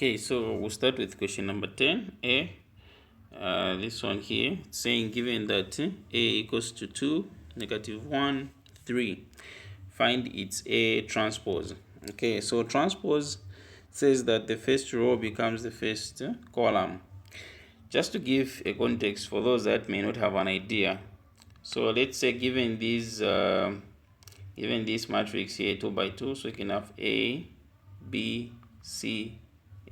Okay, so we'll start with question number 10a. This one here, it's saying given that a equals to 2, -1, 3, find its A transpose. Okay, so transpose says that the first row becomes the first column. Just to give a context for those that may not have an idea, so let's say given this matrix here 2 by 2, so you can have A, B, C,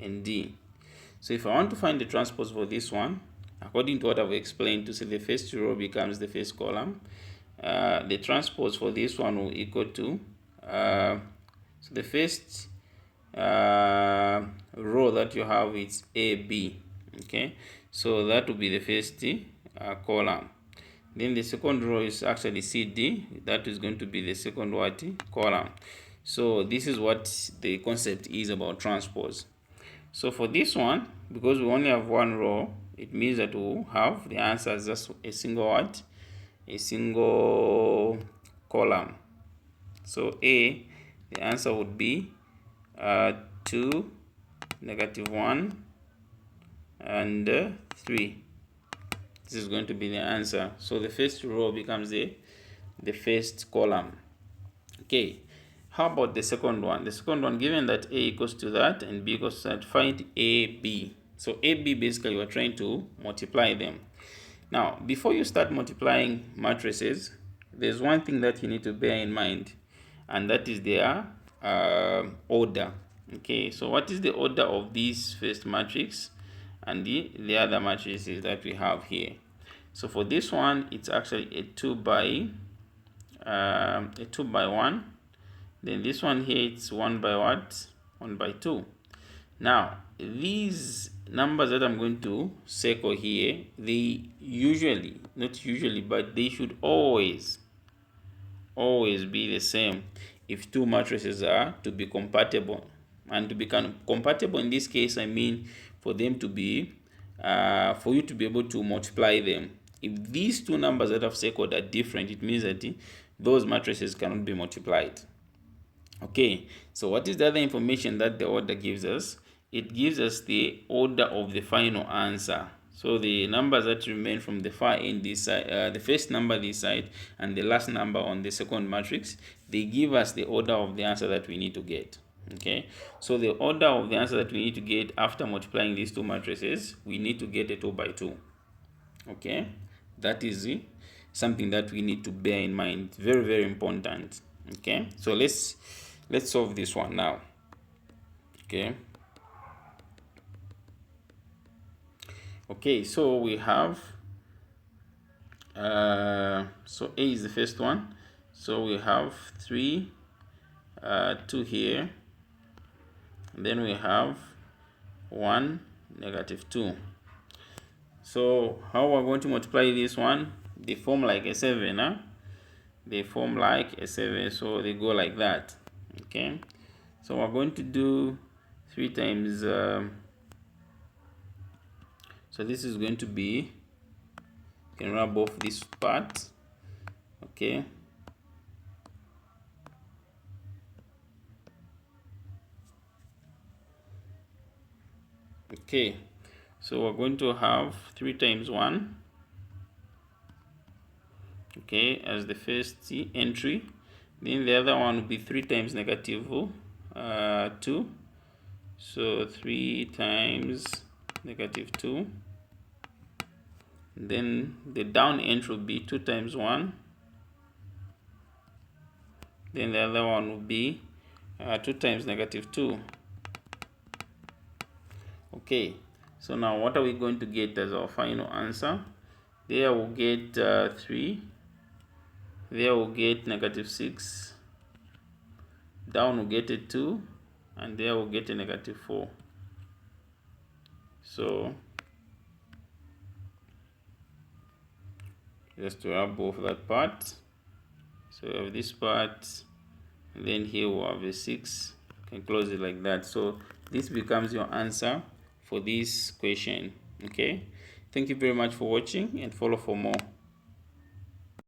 and D. So if I want to find the transpose for this one, according to what I've explained, to say the first row becomes the first column, the transpose for this one will equal to so the first row that you have is AB. Okay, so that will be the first column. Then the second row is actually CD. That is going to be the second column. So this is what the concept is about transpose. So for this one, because we only have one row, it means that we'll have the answer as just a single column. So A, the answer would be 2, -1, and 3. This is going to be the answer. So the first row becomes the first column. Okay, how about the second one? The second one, given that A equals to that and B equals to that, find AB. So AB, basically we're trying to multiply them. Now, before you start multiplying matrices, there's one thing that you need to bear in mind, and that is their order. Okay, so what is the order of this first matrix and the other matrices that we have here? So for this one, it's actually a 2 by 1. Then this one here, it's 1 by what? 1 by 2. Now, these numbers that I'm going to circle here, they usually, not usually, but they should always be the same if two matrices are to be compatible. And to be compatible in this case, I mean for them to be, for you to be able to multiply them. If these two numbers that I've circled are different, it means that those matrices cannot be multiplied. Okay, so what is the other information that the order gives us? It gives us the order of the final answer. So the numbers that remain from the far end this side, the first number this side and the last number on the second matrix, they give us the order of the answer that we need to get. Okay, so the order of the answer that we need to get after multiplying these two matrices, we need to get a 2 by 2. Okay, that is something that we need to bear in mind. Very, very important. Okay, so let's solve this one now. Okay, so we have so A is the first one, so we have 3 2 here, and then we have 1 -2. So how we're going to multiply this one? They form like a 7, huh? They form like a 7, so they go like that. Okay, so we're going to do 3 times so this is going to be, you can rub off this part. Okay, so we're going to have 3 times 1, okay, as the first entry. Then the other one will be 3 times -2, so 3 times -2. Then the down entry will be 2 times 1. Then the other one will be 2 times -2. Okay, so now what are we going to get as our final answer? There we'll get 3. There we'll get -6. Down we'll get a 2. And there we'll get a -4. So just to rub off that part. So we have this part, and then here we'll have a 6. You can close it like that. So this becomes your answer for this question. Okay, thank you very much for watching, and follow for more.